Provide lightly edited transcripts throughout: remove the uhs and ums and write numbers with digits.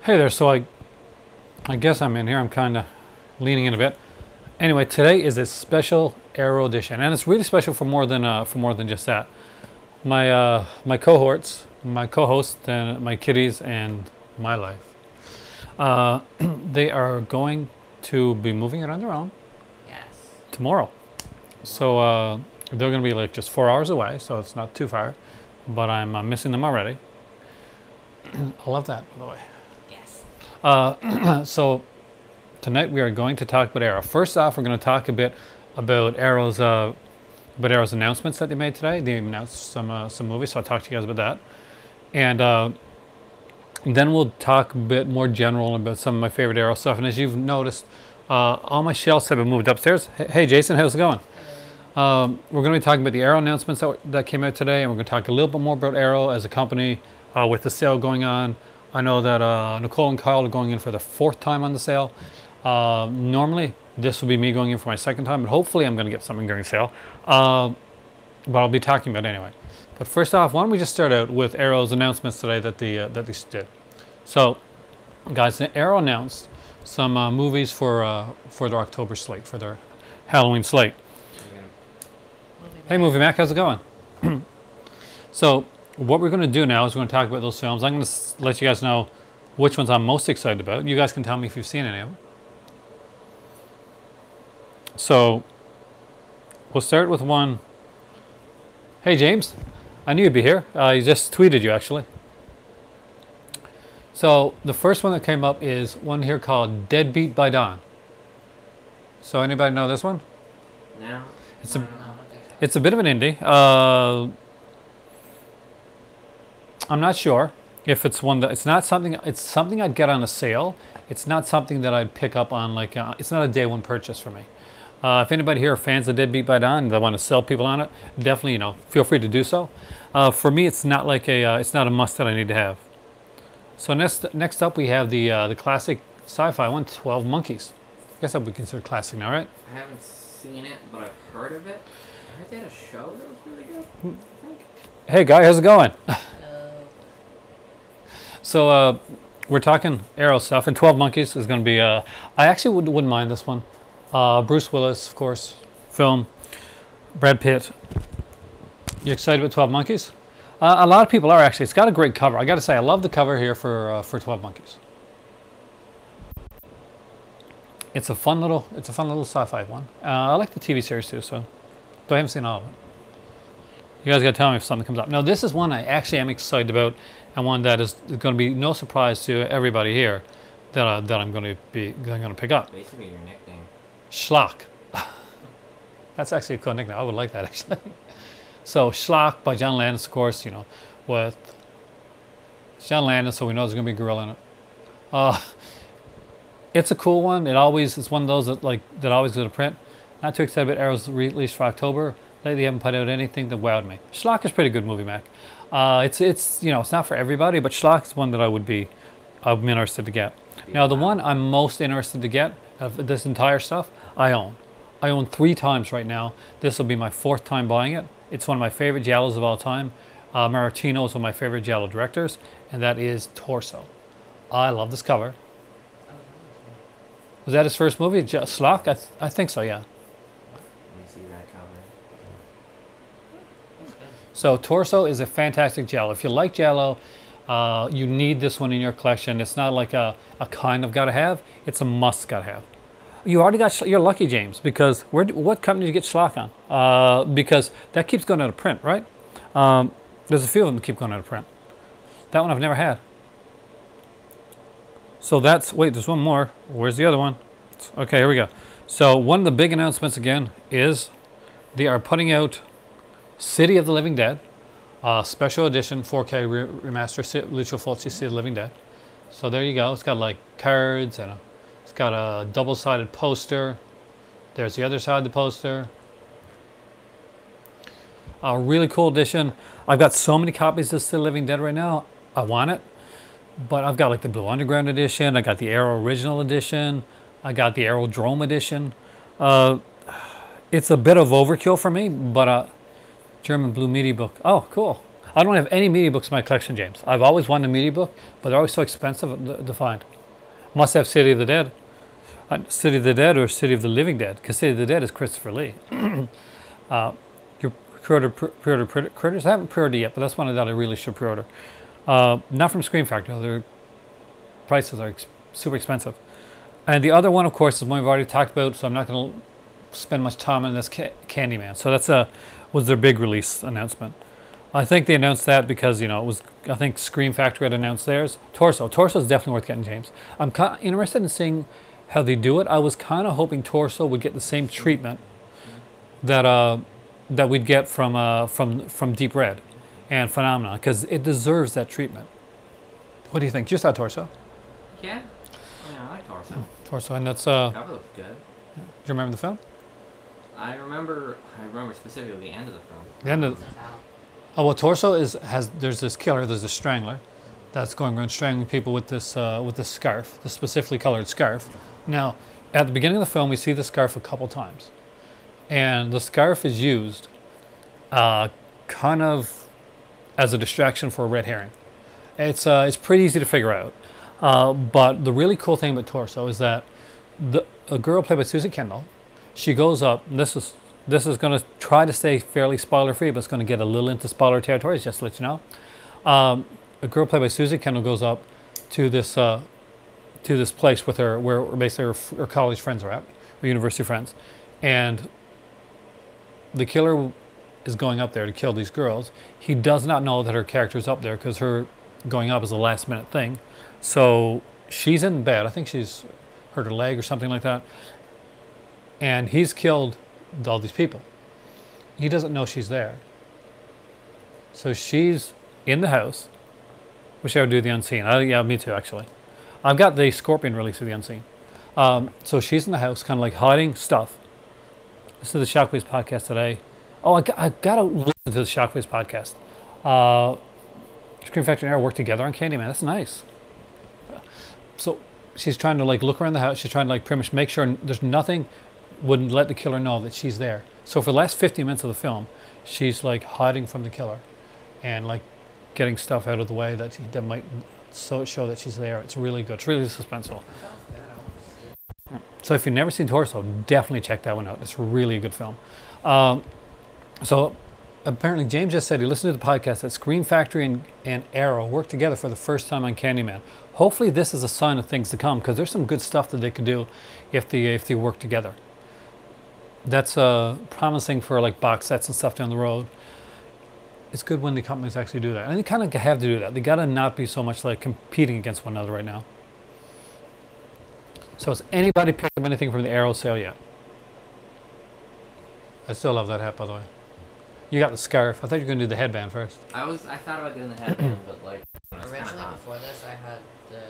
Hey there, I guess I'm in here. I'm kind of leaning in a bit. Anyway, today is a special Arrow edition, and it's really special for more than just that. My cohorts, my co-hosts, and my kiddies, and my life. They are going to be moving it on their own Yes. tomorrow. So they're going to be like just 4 hours away, so it's not too far. But I'm missing them already. I love that, by the way. Yes. So tonight we are going to talk about Arrow. First off, we're going to talk a bit about Arrow's announcements that they made today. They announced some movies, so I'll talk to you guys about that. And then we'll talk a bit more general about some of my favorite Arrow stuff. And as you've noticed, all my shelves have been moved upstairs. Hey Jason, how's it going? We're going to be talking about the Arrow announcements that came out today, and we're going to talk a little bit more about Arrow as a company with the sale going on. I know that Nicole and Kyle are going in for the 4th time on the sale. Normally, this will be me going in for my 2nd time, but hopefully I'm going to get something during the sale. But I'll be talking about it anyway. But first off, why don't we just start out with Arrow's announcements today that they did. So, guys, Arrow announced some movies for their October slate, for their Halloween slate. Hey, Movie Mac, how's it going? So, what we're going to do now is we're going to talk about those films. I'm going to let you guys know which ones I'm most excited about. You guys can tell me if you've seen any of them. So, we'll start with one. Hey, James. I knew you'd be here. I just tweeted you, actually. So, the first one that came up is one here called Deadbeat by Dawn. So, anybody know this one? No. It's a bit of an indie. I'm not sure if it's one that it's something I'd get on a sale. It's not something that I'd pick up on it's not a day one purchase for me. If anybody here are fans of Deadbeat by Dawn and they want to sell people on it, definitely feel free to do so. For me, it's not it's not a must that I need to have. So next up we have the classic sci-fi one, 12 Monkeys. I guess that would be considered classic now, right? I haven't seen it, but I've heard of it. I heard they had a show that was really good. I think. Hey guy, how's it going? So we're talking Arrow stuff, and 12 Monkeys is going to be. I actually wouldn't mind this one. Bruce Willis, of course, film. Brad Pitt. You excited about 12 Monkeys? A lot of people are actually. It's got a great cover. I got to say, I love the cover here for 12 Monkeys. It's a fun little sci-fi one. I like the TV series too, so though I haven't seen all of it. You guys got to tell me if something comes up. Now, this is one I actually am excited about, and one that is going to be no surprise to everybody here that I'm going to pick up. Basically, your nickname. Schlock. That's actually a cool nickname. I would like that actually. So Schlock by John Landis, of course. With John Landis, so we know there's going to be a gorilla in it. It's a cool one. It's one of those that always go to print. Not too excited about Arrow's release for October. Lately, haven't put out anything that wowed me. Schlock is a pretty good movie, Mac. It's not for everybody, but Schlock is one that I'm interested to get. Now, the one I'm most interested to get of this entire stuff, I own. I own 3 times right now. This will be my 4th time buying it. It's one of my favorite giallos of all time. Martino is one of my favorite giallo directors, and that is Torso. I love this cover. Was that his first movie, Schlock? I think so, yeah. Let me see that cover. So Torso is a fantastic giallo. If you like giallo, you need this one in your collection. It's not like a kind of gotta have. It's a must gotta have. You already got. You're lucky, James, because what company did you get Schlock on? Because that keeps going out of print, right? There's a few of them that keep going out of print. That one I've never had. So there's one more. Where's the other one? Okay, here we go. So one of the big announcements again is they are putting out City of the Living Dead, special edition 4K remaster, Lucio Fulci City of the Living Dead. So there you go. It's got like cards and it's got a double-sided poster. There's the other side of the poster. A really cool edition. I've got so many copies of City of the Living Dead right now. I want it. But I've got like the Blue Underground edition. I got the Arrow Original edition. I got the Arrow Drome edition. It's a bit of overkill for me, but German Blue Media book. Oh, cool. I don't have any media books in my collection, James. I've always wanted a media book, but they're always so expensive to find. Must have City of the Dead. City of the Dead or City of the Living Dead, because City of the Dead is Christopher Lee. Your pre-order Critters? I haven't pre-ordered yet, but that's one that I really should pre-order. Not from Scream Factory. Their prices are super expensive. And the other one, of course, is one we've already talked about, so I'm not going to spend much time on this, Candyman. So that's was their big release announcement. I think they announced that because, it was, I think Scream Factory had announced theirs. Torso is definitely worth getting, James. I'm kind of interested in seeing how they do it. I was kind of hoping Torso would get the same treatment that that we'd get from Deep Red and Phenomena, because it deserves that treatment. What do you think? You saw Torso? Yeah. I like Torso. Torso, and that's Cover looks good. Do you remember the film? I remember specifically the end of the film. The end of Oh, well, Torso there's this killer, there's a strangler that's going around strangling people with this scarf, the specifically colored scarf. Now, at the beginning of the film, we see the scarf a couple times, and the scarf is used kind of as a distraction for a red herring. It's pretty easy to figure out, but the really cool thing about Torso is that a girl played by Susie Kendall, she goes up. This is going to try to stay fairly spoiler-free, but it's going to get a little into spoiler territory, just to let you know. A girl played by Susie Kendall goes up to this place with her, where basically her college friends are at, her university friends, and the killer is going up there to kill these girls. He does not know that her character is up there because her going up is a last-minute thing. So she's in bed. I think she's hurt her leg or something like that, and he's killed all these people. He doesn't know she's there. So she's in the house. Wish I would do the Unseen. Yeah, me too, actually. I've got the Scorpion release of the Unseen. So she's in the house, kind of like hiding stuff. Listen to the Shockwaves podcast today. Oh, I got to listen to the Shockwaves podcast. Scream Factory and Arrow work together on Candyman. That's nice. So she's trying to look around the house. She's trying to pretty much make sure there's nothing wouldn't let the killer know that she's there. So for the last 50 minutes of the film, she's hiding from the killer and getting stuff out of the way that might show that she's there. It's really good. It's really suspenseful. So if you've never seen Torso, definitely check that one out. It's really a good film. So apparently James just said he listened to the podcast that Scream Factory and Arrow worked together for the first time on Candyman. Hopefully this is a sign of things to come, because there's some good stuff that they could do if they work together. That's promising for box sets and stuff down the road. It's good when the companies actually do that. And they kind of have to do that. They got to not be so much competing against one another right now. So has anybody picked up anything from the Arrow sale yet? I still love that hat, by the way. You got the scarf. I thought you were going to do the headband first. I thought about doing the headband, but originally before this, I had the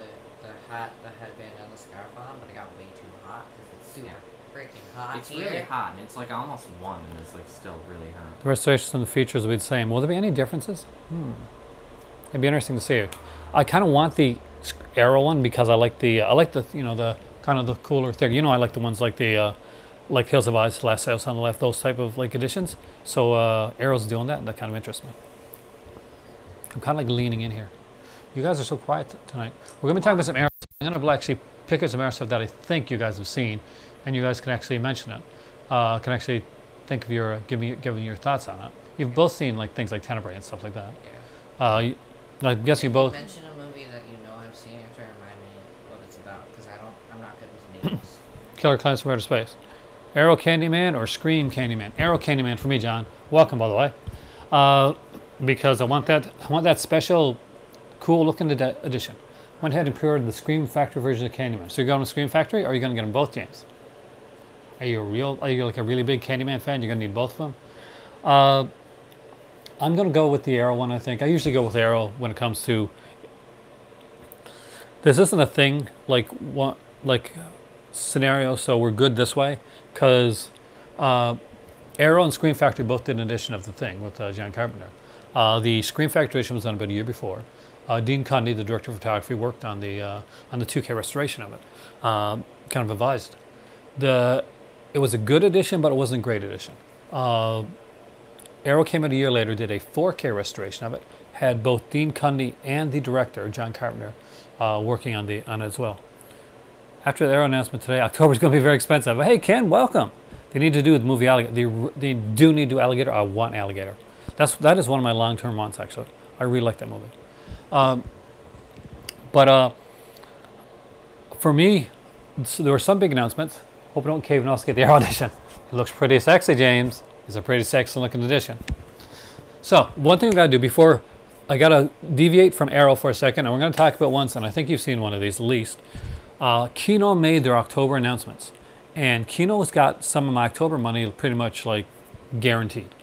hat, the headband, and the scarf on, but it got way too hot because it's super freaking hot. It's really hot, and it's almost 1, and it's still really hot. The restorations and the features will be the same. Will there be any differences? It'd be interesting to see. I kind of want the Arrow one because I like the the kind of the cooler thing. I like the ones like Hills of Eyes, Last House on the Left, those type of editions. So Arrow's doing that, and that kind of interests me. I'm kind of leaning in here. You guys are so quiet tonight. We're going to be talking about some Arrow. I'm going to actually pick out some Arrow stuff that I think you guys have seen, and you guys can actually mention it. Can actually think of giving your thoughts on it. You've both seen things like Tenebrae and stuff like that. Yeah. I guess you both. Mention a movie that I've seen to remind me what it's about, because I'm not good with names. Killer Clowns from Outer Space. Arrow Candyman or Scream Candyman? Arrow Candyman for me, John. Welcome, by the way. Because I want that special, cool-looking edition. Went ahead and pre-ordered the Scream Factory version of Candyman. So you're going to Scream Factory, or are you going to get them both, James? Are you a really big Candyman fan? You're going to need both of them? I'm going to go with the Arrow one, I think. I usually go with Arrow when it comes to... This isn't a thing scenario, so we're good this way, because Arrow and Scream Factory both did an edition of The Thing with John Carpenter. The Scream Factory edition was done about a year before. Dean Cundy, the director of photography, worked on the 2K restoration of it. Kind of advised. It was a good edition, but it wasn't a great edition. Arrow came out a year later, did a 4K restoration of it, had both Dean Cundey and the director, John Carpenter, working on it as well. After the Arrow announcement today, October is going to be very expensive. But hey, Ken, welcome. They need to do the movie Alligator. They do need to do Alligator. I want Alligator. That is one of my long-term wants, actually. I really like that movie. But for me, so there were some big announcements. Hope I don't cave and also get the Arrow edition. It looks pretty sexy, James. It's a pretty sexy looking edition. So one thing we got to do before, I got to deviate from Arrow for a second, and we're going to talk about once, and I think you've seen one of these at least. Kino made their October announcements, and Kino's got some of my October money pretty much like guaranteed.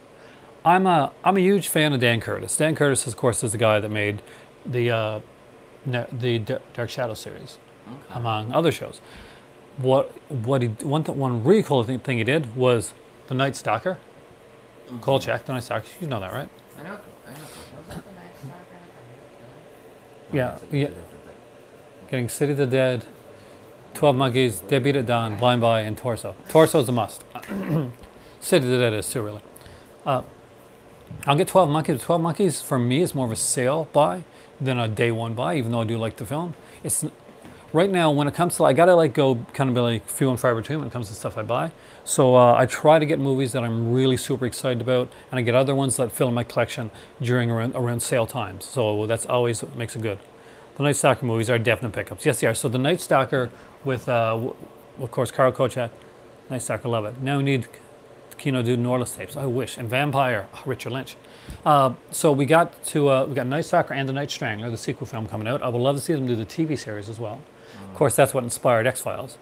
I'm a huge fan of Dan Curtis. Dan Curtis, of course, is the guy that made the Dark Shadow series, among other shows. One really cool thing he did was the Night Stalker. Kolchak, the Night Stalker. You know that, right? I know. Yeah. Getting City of the Dead, 12 Monkeys, Dead Beat It Down, Blind Boy, and Torso. Torso's a must. City of the Dead is too, really. I'll get 12 Monkeys. 12 Monkeys, for me, is more of a sale buy than a day one buy, even though I do like the film. It's right now, when it comes to, I gotta like go kind of be like few and far between when it comes to stuff I buy. So I try to get movies that I'm really super excited about, and I get other ones that fill in my collection during around sale times. So that's always what makes it good. The Night Stalker movies are definite pickups. Yes, they are. So the Night Stalker with, of course, Carl Kolchak, Night Stalker, love it. Now we need Kino do Norliss tapes. I wish. And Vampire, Richard Lynch. So we got Night Stalker and The Night Strangler, the sequel film coming out. I would love to see them do the TV series as well. Of course, that's what inspired X-Files.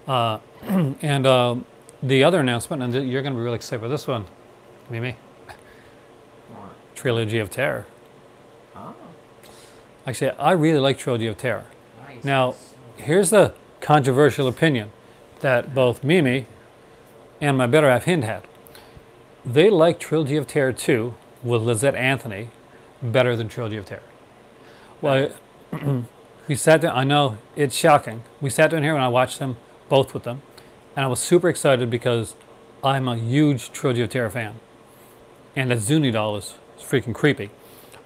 And the other announcement, and you're going to be really excited about this one, Mimi. What? Trilogy of Terror. Oh. Actually, I really like Trilogy of Terror. Nice. Now, here's the controversial opinion that both Mimi and my better half Hind had. They like Trilogy of Terror 2 with Lizette Anthony better than Trilogy of Terror. Well, we sat down, I know, it's shocking. We sat down here and I watched them, both with them, and I was super excited because I'm a huge Trilogy of Terror fan. And that Zuni doll is freaking creepy.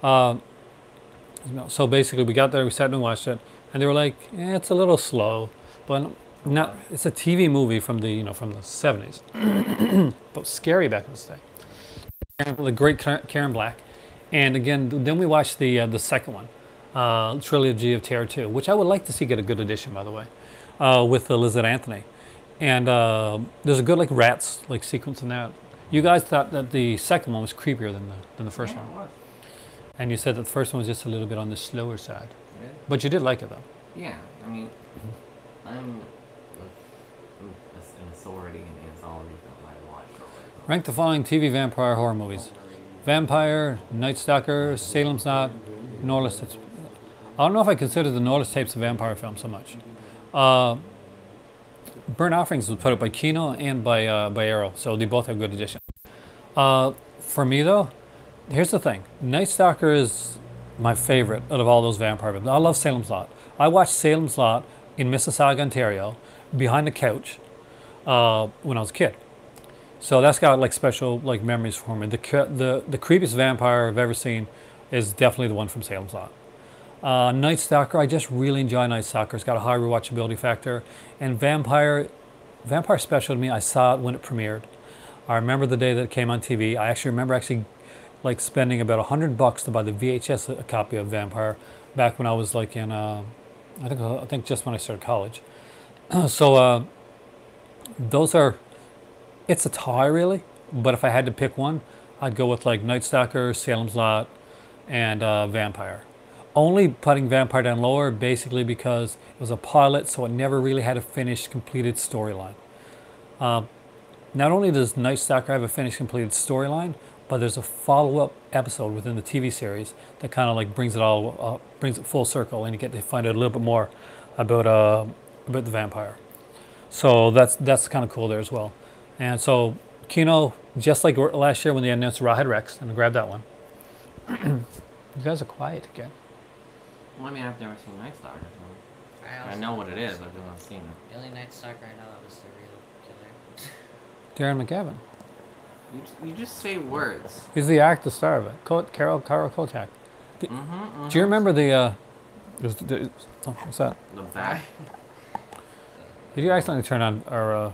So basically we got there, we sat down and watched it, and they were like, it's a little slow, but not, it's a TV movie from the, from the 70s. But scary back in the day. The great Karen Black. And again, then we watched the second one, Trilogy of Terror 2, which I would like to see get a good edition, by the way, with Lizette Anthony. And there's a good like rats like sequence in that. You guys thought that the second one was creepier than the first one. It was. And you said that the first one was just a little bit on the slower side. Yeah. But you did like it, though. Yeah, I mean, I'm an authority in anthology films. I watch already. Rank the following TV vampire horror movies. Vampire, Night Stalker, Salem's Lot, Norliss Tapes. I don't know if I consider the Norliss Tapes a vampire film so much. Burnt Offerings was put out by Kino and by Arrow, so they both have good edition. For me, though, here's the thing. Night Stalker is my favorite out of all those vampire films. I love Salem's Lot. I watched Salem's Lot in Mississauga, Ontario, behind the couch when I was a kid. So that's got like special like memories for me. The creepiest vampire I've ever seen is definitely the one from Salem's Lot. Night Stalker, I just really enjoy Night Stalker. It's got a high rewatchability factor. And Vampire special to me, I saw it when it premiered. I remember the day that it came on TV. I actually remember like spending about $100 to buy the VHS copy of Vampire back when I was like in, I think just when I started college. So those are, it's a tie really, but if I had to pick one, I'd go with like Night Stalker, Salem's Lot, and Vampire. Only putting Vampire down lower basically because it was a pilot, so it never really had a finished, completed storyline. Not only does Night Stalker have a finished, completed storyline, but there's a follow-up episode within the TV series that kind of like brings it full circle, and you get to find out a little bit more about the vampire. So that's kind of cool there as well. And so Kino, just like last year when they announced Rawhead Rex, and I grabbed that one. You guys are quiet again. Well, I mean, I've never seen Night Stalker. So I know what it is, I've never seen it. The only Night Stalker I know of is the real killer. Darren McGavin. You just say words. He's the actor star of it. Carol Kochak. Do you remember the? What's that? The back. Did you accidentally turn on our?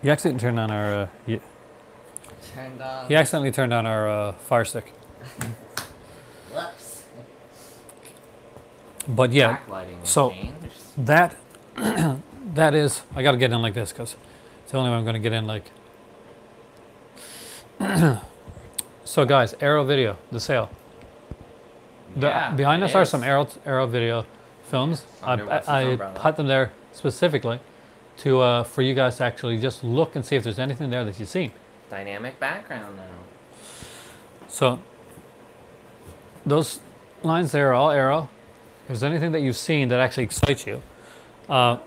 You accidentally turned on our. Turned on. He accidentally turned on our Fire Stick. Whoops. But yeah, Backlighting so changed. that that is. I got to get in like this because it's the only way I'm going to get in like. So guys, Arrow Video, the sale. Behind us are some Arrow Video films. I put them there specifically to for you guys to actually just look and see if there's anything there that you've seen. Dynamic background now. So those lines there are all Arrow. If there's anything that you've seen that actually excites you, Oh,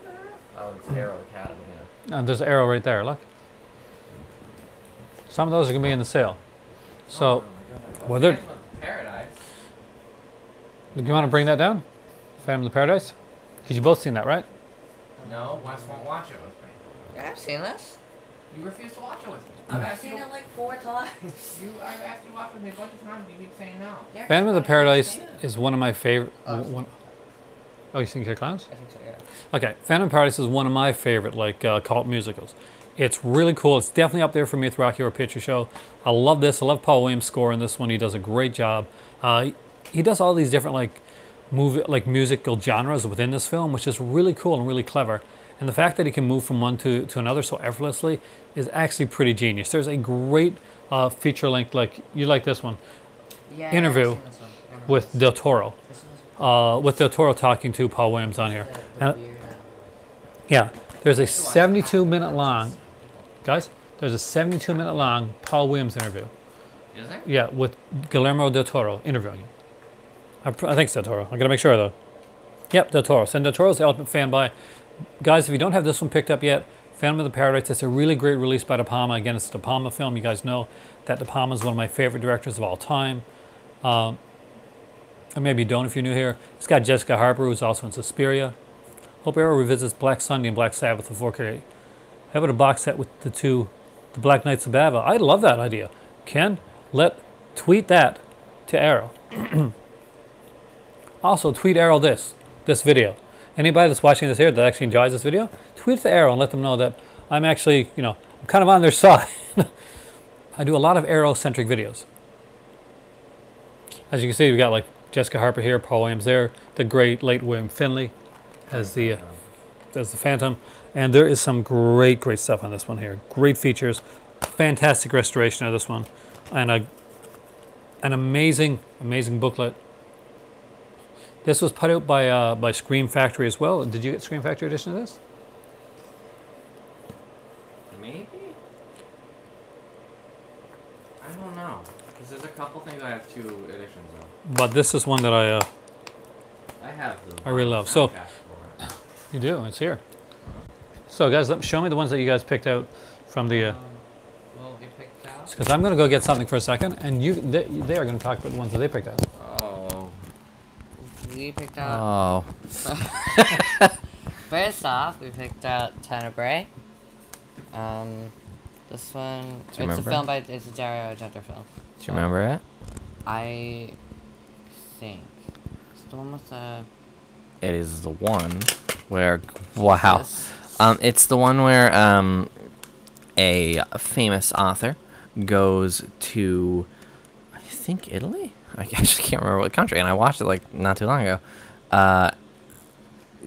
it's Arrow Academy. Yeah. and there's Arrow right there. Look. Some of those are gonna be in the sale. So whether Paradise. do you want to bring that down, Phantom of the Paradise? Because you both seen that, right? No, Wes won't watch it with me. Yeah, I've seen this. You refuse to watch it with me. I've seen it like 4 times. I've asked you to watch it with me a bunch of times. You keep saying no. Yeah, Phantom of the I've Paradise seen it. is one of my favorite. Oh. Oh, you seen Clowns? I think so, yeah. Okay, Phantom Paradise is one of my favorite cult musicals. It's really cool. It's definitely up there for me with Rocky Horror Picture Show. I love this. I love Paul Williams' score in this one. He does a great job. He does all these different musical genres within this film, which is really cool and really clever. And the fact that he can move from one to another so effortlessly is actually pretty genius. There's a great feature length, like you like this one, Yeah, interview I've seen this one. with Del Toro. This one's With Del Toro talking to Paul Williams on here. the And, weird, yeah, there's a 72-minute long, guys, there's a 72-minute long Paul Williams interview. Is there? Yeah, with Guillermo del Toro interviewing him. I think it's Del Toro. I gotta make sure though. Yep, Del Toro. So Del Toro's the ultimate fan by. Guys, if you don't have this one picked up yet, Phantom of the Paradise, it's a really great release by De Palma. Again, it's a De Palma film. You guys know that De Palma is one of my favorite directors of all time. Or maybe you don't if you're new here. It's got Jessica Harper, who's also in Suspiria. Hope Arrow revisits Black Sunday and Black Sabbath with 4K. How about a box set with the Black Knights of Bava? I love that idea. Ken, tweet that to Arrow. Also, tweet Arrow this video. Anybody that's watching this here that actually enjoys this video, tweet to Arrow and let them know that I'm actually, I'm kind of on their side. I do a lot of Arrow-centric videos. As you can see, we got like Jessica Harper here, Paul Williams there, the great late William Finley as the Phantom, and there is some great stuff on this one here. Great features, fantastic restoration of this one, and an amazing booklet. This was put out by Scream Factory as well. Did you get Scream Factory edition of this? Maybe? I don't know. Because there's a couple things I have 2 editions of. But this is one that I have them. I really love. So- Soundtrack for it. you do. It's here. So guys, show me the ones that you guys picked out from the. Well, we picked out. Because I'm going to go get something for a second, and they are going to talk about the ones that they picked out. Oh. We picked out. Oh. First off, we picked out Tenebrae. This one. Do you It's a remember? film by. It's a Dario Argento film. Do you remember it? I think it's the one with the. It is the one where. Wow. This. It's the one where a famous author goes to, I think, Italy? I actually can't remember what country, and I watched it like not too long ago.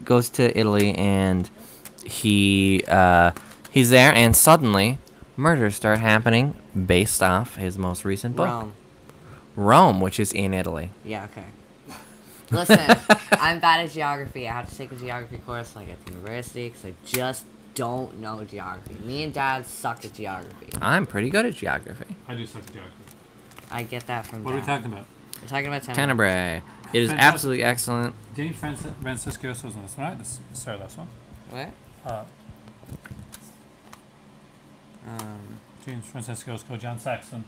Goes to Italy, and he's there, and suddenly murders start happening based off his most recent book. Rome, which is in Italy. Yeah. Okay. Listen, I'm bad at geography. I have to take a geography course like at the university because I just don't know geography. Me and Dad suck at geography. I'm pretty good at geography. I do such a joke. I get that from What are we Dad. talking about? We're talking about Tenebrae. It is Fantastic. absolutely excellent. James Francisco was on this one, right? Sorry, last one. What? James Francisco's John Saxon.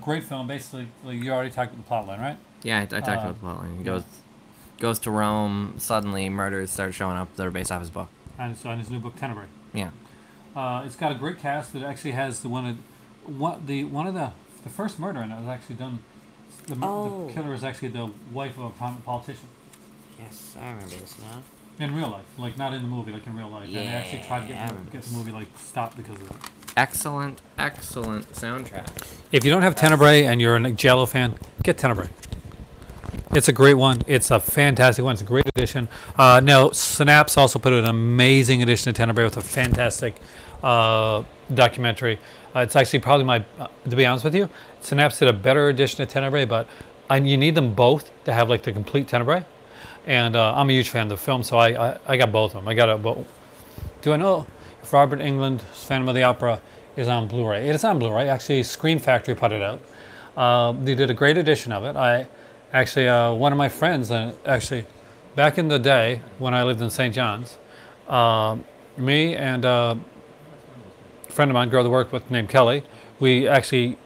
Great film. Basically, you already talked about the plot line, right? Yeah, I talked about the plotline. He yeah. goes to Rome. Suddenly, murders start showing up that are based off his book. And so in his new book, Tenebrae. Yeah. It's got a great cast. It actually has the one one of the first murder in it was actually done. The killer is actually the wife of a prominent politician. Yes, I remember this now. In real life, like not in the movie, like in real life. Yeah, and they actually tried to I get the movie like stopped because of it. Excellent, excellent soundtrack. If you don't have Tenebrae and you're a Jello fan, get Tenebrae. It's a great one. It's a fantastic one. It's a great addition. Now, Synapse also put an amazing addition to Tenebrae with a fantastic documentary. It's actually probably to be honest with you, Synapse did a better addition to Tenebrae, but you need them both to have like the complete Tenebrae. And I'm a huge fan of the film, so I got both of them. I got a. Do I know if Robert Englund's Phantom of the Opera is on Blu-ray? It is on Blu-ray. Actually, Scream Factory put it out. They did a great edition of it. One of my friends, actually, back in the day when I lived in St. John's, me and a friend of mine, girl that worked with named Kelly, we actually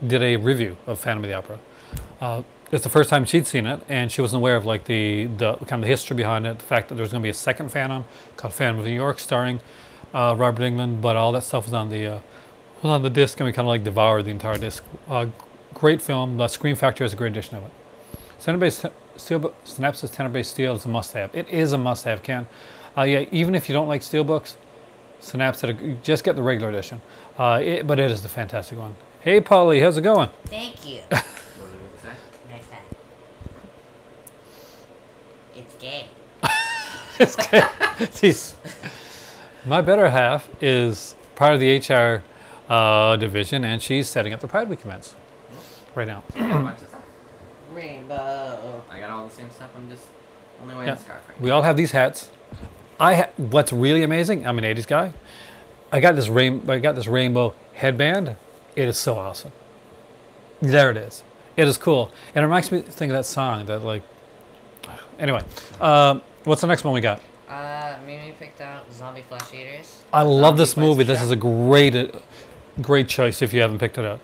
did a review of Phantom of the Opera. It's the first time she'd seen it, and she wasn't aware of like the kind of the history behind it, the fact that there's going to be a second Phantom called Phantom of New York, starring Robert Englund, but all that stuff was on the disc, and we kind of like devoured the entire disc. Great film. The Scream Factory is a great edition of it. Synapse's Tenebrae Steel is a must-have. It is a must-have, Ken. Yeah, even if you don't like steelbooks, Synapse just get the regular edition. But it is the fantastic one. Hey, Polly, how's it going? Thank you. Next time. It's gay. It's good. Jeez. My better half is part of the HR division, and she's setting up the Pride Week events right now. Rainbow. I got all the same stuff. I'm just only wearing the scarf right now. We all have these hats. What's really amazing, I'm an 80s guy. I got this rainbow headband. It is so awesome. There it is. It is cool. And it makes me think of that song that like, anyway, what's the next one we got? Mimi picked out Zombie Flesh Eaters. I love this movie. This is a great choice if you haven't picked it up.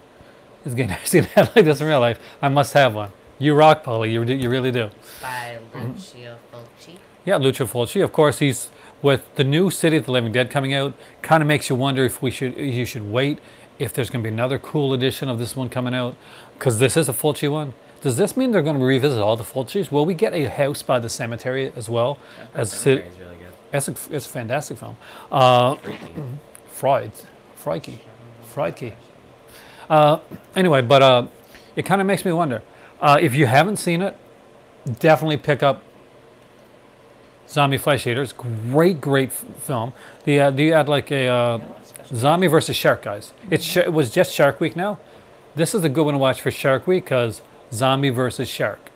It's getting to see that like this in real life. I must have one. You rock, Polly. You really do. By Lucio Fulci. Yeah, Lucio Fulci. Of course, he's with the new City of the Living Dead coming out. Kind of makes you wonder if you should wait, if there's going to be another cool edition of this one coming out, because this is a Fulci one. Does this mean they're going to revisit all the Fulcis? Will we get a House by the Cemetery as well? That cemetery is really good. It's a fantastic film. Freudke. Anyway, but it kind of makes me wonder. If you haven't seen it, definitely pick up Zombie Flesh Eaters. Great film. They had like a zombie versus shark, guys. It was just Shark Week now. This is a good one to watch for Shark Week because zombie versus shark.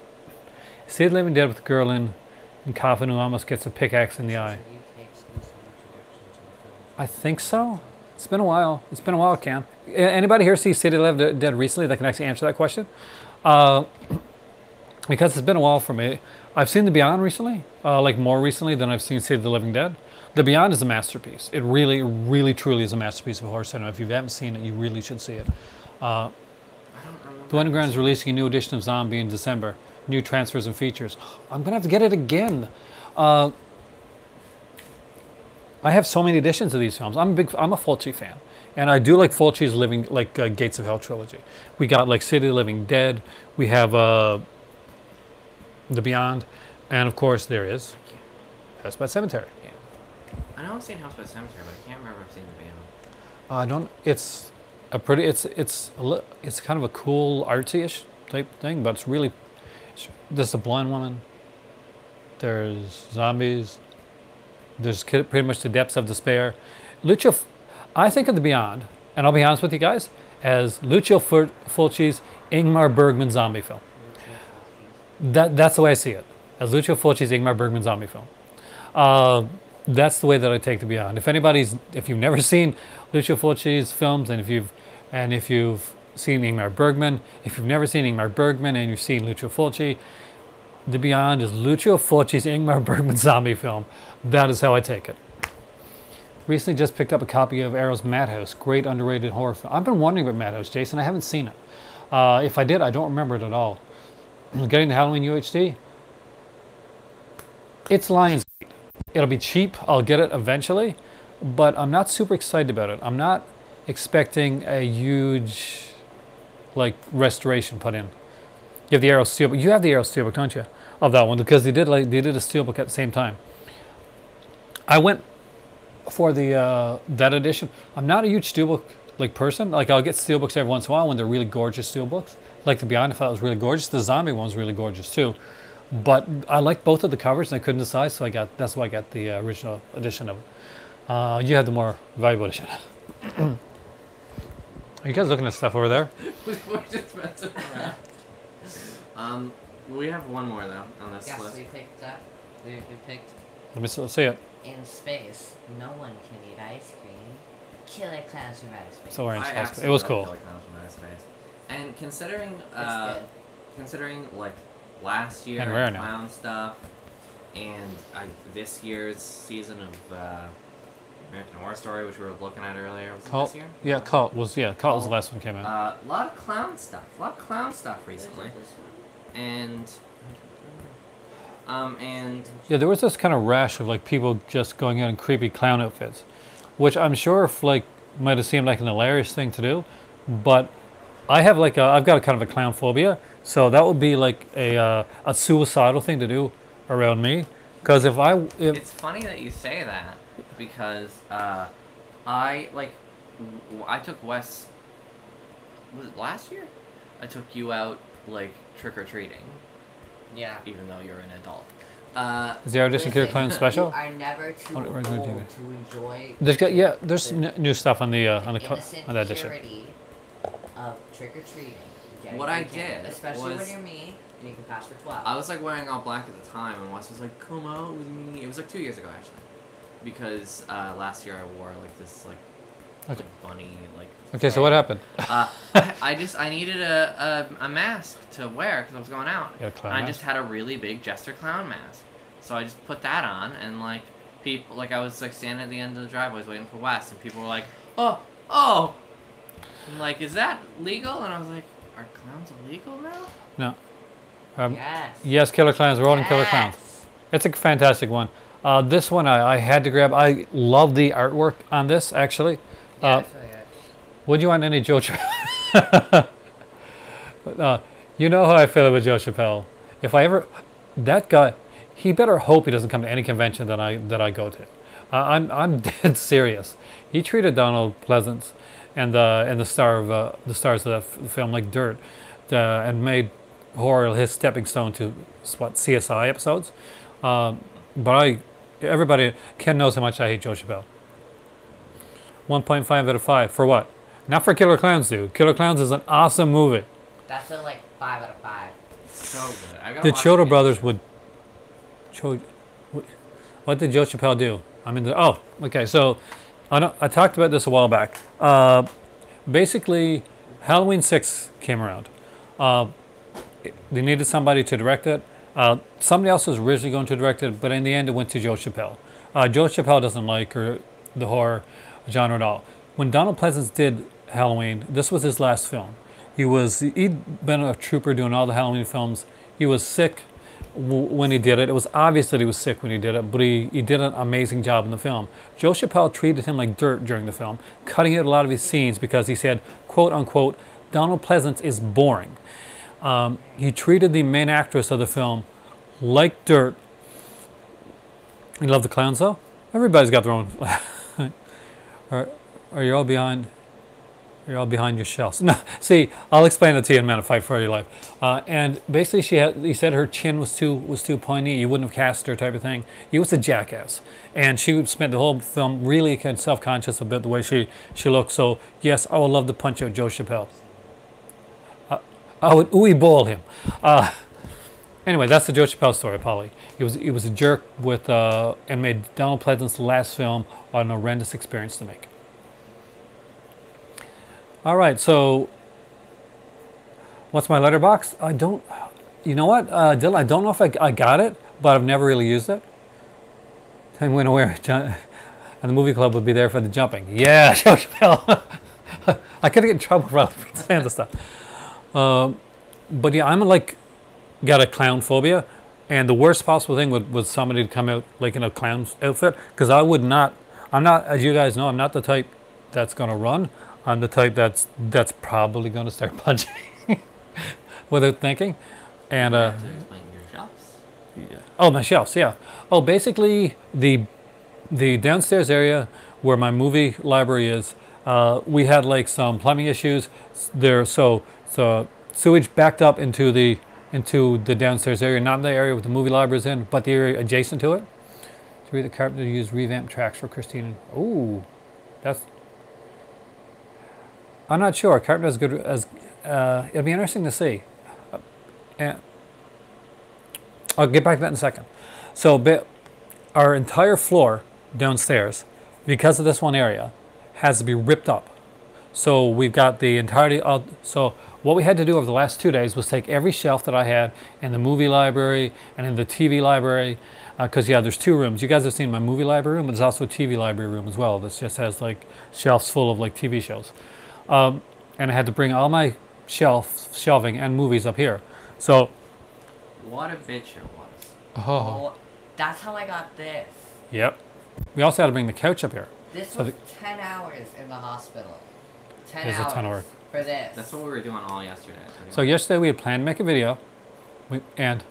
City of the Living Dead with a girl in coffin who almost gets a pickaxe in the eye. I think so. It's been a while. Cam. Anybody here see City of the Living Dead recently that can actually answer that question? Because it's been a while for me. I've seen The Beyond recently, like more recently than I've seen City of the Living Dead. The Beyond is a masterpiece. It really, truly is a masterpiece of horror cinema. If you haven't seen it, you really should see it. The Underground is releasing a new edition of Zombie in December. New transfers and features. I'm gonna have to get it again. I have so many editions of these films. I'm a Fulci fan, and I do like Fulci's Gates of Hell trilogy. We got like City of the Living Dead. We have The Beyond, and of course there is House by the Cemetery. Yeah. I know I've seen House by the Cemetery, but I can't remember if I've seen The Beyond. It's kind of a cool artsy-ish type thing, but it's really, there's a blind woman, there's zombies, there's pretty much the depths of despair. I think of The Beyond, and I'll be honest with you guys, as Lucio Fulci's Ingmar Bergman zombie film. That's the way I see it, as Lucio Fulci's Ingmar Bergman zombie film. That's the way that I take The Beyond. If you've never seen Lucio Fulci's films, and if you've seen Ingmar Bergman, if you've never seen Ingmar Bergman and you've seen Lucio Fulci, The Beyond is Lucio Fulci's Ingmar Bergman zombie film. That is how I take it. Recently just picked up a copy of Arrow's Madhouse, great underrated horror film. I've been wondering about Madhouse, Jason. I haven't seen it. If I did, I don't remember it at all. Getting the Halloween UHD. It's Lionsgate. It'll be cheap. I'll get it eventually, but I'm not super excited about it. expecting a huge like restoration put in. You have the Arrow Steelbook. You have the Arrow Steelbook, don't you? Of that one, because they did a Steelbook at the same time. I went for the that edition. I'm not a huge Steelbook like person. Like I'll get Steelbooks every once in a while when they're really gorgeous Steelbooks. Like the Beyond, I thought it was really gorgeous. The Zombie one was really gorgeous too. But I liked both of the covers and I couldn't decide, so that's why I got the original edition of it. You had the more valuable edition. Are you guys looking at stuff over there? We're just messing around. We have one more though on this Yes, list. we picked up. We picked Let me see it. in space. No one can eat ice cream. Killer clowns from outer space. So we're in I space. absolutely It was love cool. Killer Klowns from Outer Space. And considering, It's good. considering like last year And rare now. clown stuff, and this year's season of American Horror Story, which we were looking at earlier, was it Cult. this year? Yeah, Cult was the last one came out. A lot of clown stuff. A lot of clown stuff recently. And Yeah, there was this kind of rash of like people just going out in creepy clown outfits, which I'm sure if like might have seemed like an hilarious thing to do, but I've got a kind of a clown phobia, so that would be like a suicidal thing to do around me, because if it's funny that you say that because I took Wes. Was it last year? I took you out like trick or treating, Yeah. even though you're an adult. is the audition Killer Clown special? You are never too Oh, old we're gonna do to enjoy There's new stuff on the innocent on that edition. purity of trick or treating. What I did especially was- when you're me and you can pass for 12. I was like wearing all black at the time, and Wes was like, "Come out with me." It was like 2 years ago actually, because last year I wore like this like bunny like. Okay, so what happened? I needed a mask to wear because I was going out. Yeah, clown And I mask. just had a really big Jester clown mask, so I just put that on, and like people, like I was like standing at the end of the driveway waiting for Wes, and people were like, "Oh, oh," I'm like, "Is that legal?" And I was like, "Are clowns illegal now?" No. Yes. Yes, Killer Clowns. We're all in Killer Clowns. It's a fantastic one. This one I had to grab. I love the artwork on this actually. Yeah, that's really good. Would you want any Joe Chappelle? You know how I feel about Joe Chappelle. If I ever, that guy, he better hope he doesn't come to any convention that I go to. I'm dead serious. He treated Donald Pleasance and the stars of that film like dirt, and made horror his stepping stone to CSI episodes. But everybody, Ken knows how much I hate Joe Chappelle. 1.5 out of 5 for what? Not for Killer Clowns, dude. Killer Clowns is an awesome movie. That's a, like 5 out of 5. So good. I gotta The watch Chiodo it. brothers would. What did Joe Chappelle do? Okay. So, I talked about this a while back. Basically, Halloween 6 came around. They needed somebody to direct it. Somebody else was originally going to direct it, but in the end, it went to Joe Chappelle. Joe Chappelle doesn't like the horror genre at all. When Donald Pleasance did Halloween, this was his last film. He'd been a trooper doing all the Halloween films. He was sick when he did it. It was obvious that he was sick when he did it, but he did an amazing job in the film. Joe Chappelle treated him like dirt during the film, cutting out a lot of his scenes because he said, quote unquote, Donald Pleasance is boring. He treated the main actress of the film like dirt. You love the clowns though? Everybody's got their own. Are you all behind? You're all behind your shelves. No, see, I'll explain it to you in a minute. Fight for your life. And basically, he said her chin was too pointy. You wouldn't have cast her, type of thing. He was a jackass, and she spent the whole film really kind of self-conscious about the way she looked. So yes, I would love to punch out Joe Chappelle. I would ooey ball him. Anyway, that's the Joe Chappelle story, Polly. He was a jerk and made Donald Pleasance's last film an horrendous experience to make. All right, so what's my letterbox? You know what, Dylan, I don't know if I got it, but I've never really used it. I'm going to wear it, and the movie club would be there for the jumping. Yeah, Joe Chappelle. I could get in trouble for saying this stuff. But yeah, got a clown phobia, and the worst possible thing was somebody to come out like in a clown outfit, because I'm not, as you guys know, I'm not the type that's going to run. I'm the type that's probably going to start punching without thinking. And You have to explain your shelves. oh, my shelves, yeah. Oh, basically the downstairs area where my movie library is, we had like some plumbing issues there, so sewage backed up into the downstairs area, not the area with the movie library is in, but the area adjacent to it. Three, the carpenter used revamped tracks for Christine. Oh, that's. I'm not sure. Carpenter as good as. It'll be interesting to see. And I'll get back to that in a second. So, our entire floor downstairs, because of this one area, has to be ripped up. So we've got the entirety of. So what we had to do over the last 2 days was take every shelf that I had in the movie library and in the TV library, because yeah, there's 2 rooms. You guys have seen my movie library room, but there's also a TV library room as well. This just has like shelves full of like TV shows, and I had to bring all my shelving and movies up here. So What a bitch it was. Oh, that's how I got this. Yep. We also had to bring the couch up here. This So was 10 hours in the hospital. 10 It's a hours ton of work. for this. That's what we were doing all yesterday. So yesterday we had planned to make a video, and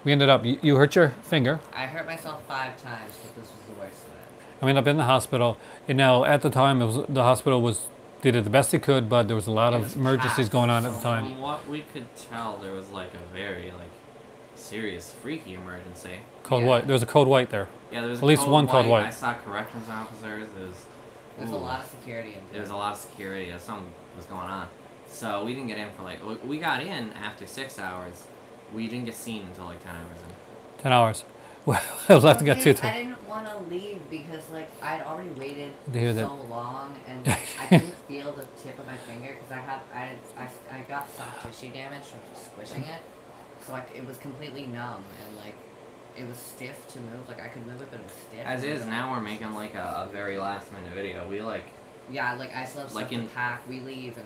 we ended up. You hurt your finger. I hurt myself 5 times, but this was the worst of it. I ended up in the hospital. And now at the time, the hospital they did the best they could, but there was a lot It of was emergencies packed, going on at the so time. From what we could tell, there was like a very serious, freaky emergency. Code Yeah. white. There was a code white there. Yeah, there was At least one code white. I saw corrections officers. There's a lot of security in There was a lot of security. Something was going on. So we didn't get in for we got in after 6 hours. We didn't get seen until like 10 hours in. 10 hours. Well, I was left to get Okay, two. I didn't want to leave because I'd already waited To hear that. so long and I didn't feel the tip of my finger because I got soft tissue damage from squishing it, so it was completely numb and it was stiff to move. I could move it, but it was stiff. As is, now we're making a very last minute video. We Yeah, I still have stuff to in- pack. We leave in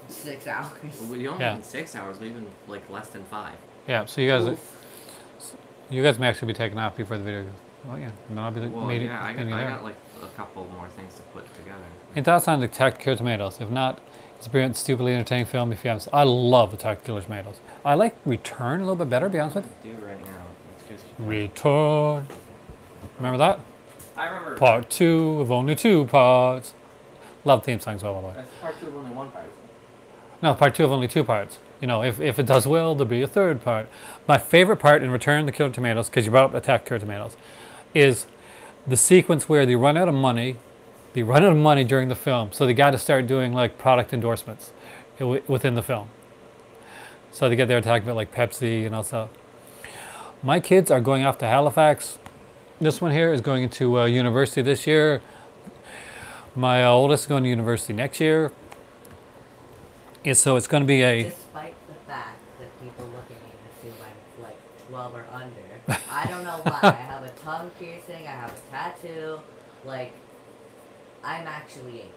6 hours. we don't Yeah. leave in 6 hours. We leave in less than 5. Yeah. So you guys, Oof. may actually be taken off before the video goes. Well, yeah. And then I'll be Well, made yeah, I there. got a couple more things to put together. Any thoughts on Attack Killer Tomatoes? If not, it's a brilliant, stupidly entertaining film. If you haven't, I love Attack Killer Tomatoes. I like Return a little bit better. To be honest with you. Do right now. It's just Return. Remember that? I remember. Part 2 of only 2 parts. Love theme songs all the way. That's part 2 of only 1 part. No, part 2 of only 2 parts. If it does well, there'll be a 3rd part. My favorite part in Return the Killer Tomatoes, because you brought up Attack Killer Tomatoes, is the sequence where they run out of money. They run out of money during the film, so they got to start doing product endorsements within the film. So they get there talking about Pepsi and also. My kids are going off to Halifax. This one here is going into university this year. My oldest is going to university next year. So it's going to be a. Despite the fact that people look at me and assume I'm 12 or under, I don't know why. I have a tongue piercing, I have a tattoo, I'm actually 18,